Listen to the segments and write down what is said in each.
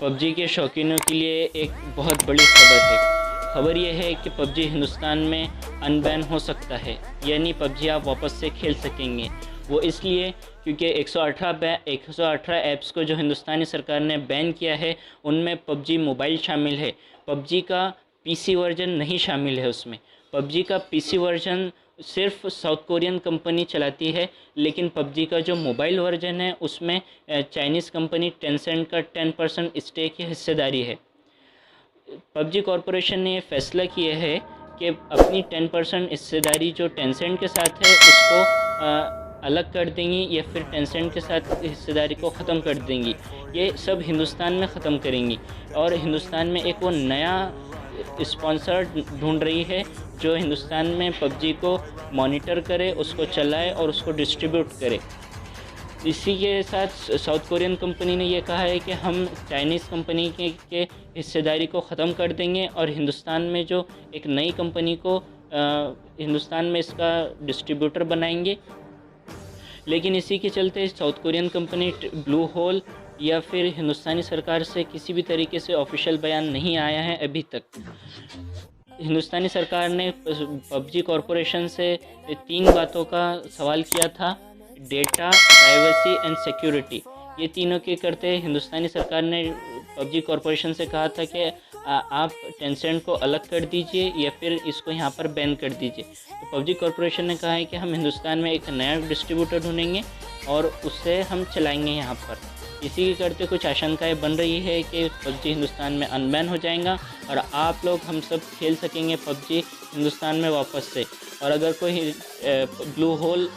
PUBG के शौकीनों के लिए एक बहुत बड़ी खबर है। खबर यह है कि पबजी हिंदुस्तान में अनबैन हो सकता है, यानी पबजी आप वापस से खेल सकेंगे। वो इसलिए क्योंकि 118 ऐप्स को जो हिंदुस्तानी सरकार ने बैन किया है, उनमें पबजी मोबाइल शामिल है। पबजी का पीसी वर्जन नहीं शामिल है उसमें। पबजी का पीसी वर्जन सिर्फ साउथ कोरियन कंपनी चलाती है, लेकिन पबजी का जो मोबाइल वर्जन है उसमें चाइनीज़ कंपनी टेंसेंट का 10% स्टेक या हिस्सेदारी है। पबजी कॉरपोरेशन ने ये फैसला किया है कि अपनी 10% हिस्सेदारी जो टेंसेंट के साथ है उसको अलग कर देंगी, या फिर टेंसेंट के साथ हिस्सेदारी को ख़त्म कर देंगी। ये सब हिंदुस्तान में ख़त्म करेंगी और हिंदुस्तान में एक वो नया स्पॉन्सर ढूंढ रही है जो हिंदुस्तान में पबजी को मॉनिटर करे, उसको चलाए और उसको डिस्ट्रीब्यूट करे। इसी के साथ साउथ कोरियन कंपनी ने ये कहा है कि हम चाइनीज़ कंपनी के हिस्सेदारी को ख़त्म कर देंगे और हिंदुस्तान में जो एक नई कंपनी को हिंदुस्तान में इसका डिस्ट्रीब्यूटर बनाएंगे। लेकिन इसी के चलते South Korean company Blue Hole या फिर हिंदुस्तानी सरकार से किसी भी तरीके से ऑफिशियल बयान नहीं आया है अभी तक। हिंदुस्तानी सरकार ने पबजी कॉरपोरेशन से 3 बातों का सवाल किया था: डेटा, प्राइवेसी एंड सिक्योरिटी। ये तीनों के करते हिंदुस्तानी सरकार ने पबजी कॉरपोरेशन से कहा था कि आप टेंसेंट को अलग कर दीजिए या फिर इसको यहाँ पर बैन कर दीजिए। तो पबजी कॉरपोरेशन ने कहा है कि हम हिंदुस्तान में एक नया डिस्ट्रीब्यूटर ढूंढेंगे और उससे हम चलाएंगे यहाँ पर। इसी के करते कुछ आशंकाएं बन रही है कि पबजी हिंदुस्तान में अनबैन हो जाएगा और आप लोग हम सब खेल सकेंगे पबजी हिंदुस्तान में वापस से। और अगर कोई ब्लू होल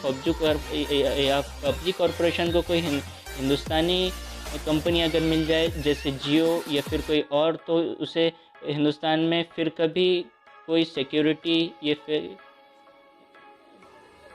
या पबजी कॉरपोरेशन को कोई हिंदुस्तानी कंपनी अगर मिल जाए, जैसे जियो या फिर कोई और, तो उसे हिंदुस्तान में फिर कभी कोई सिक्योरिटी या फिर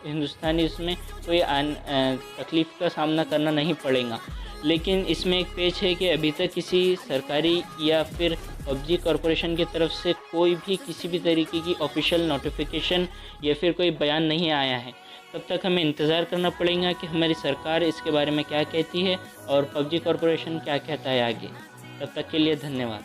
हिंदुस्तानी इसमें कोई तकलीफ़ का सामना करना नहीं पड़ेगा। लेकिन इसमें एक पेच है कि अभी तक किसी सरकारी या फिर पबजी कॉरपोरेशन की तरफ से कोई भी किसी भी तरीके की ऑफिशियल नोटिफिकेशन या फिर कोई बयान नहीं आया है। तब तक हमें इंतज़ार करना पड़ेगा कि हमारी सरकार इसके बारे में क्या कहती है और पबजी कॉरपोरेशन क्या कहता है आगे। तब तक के लिए धन्यवाद।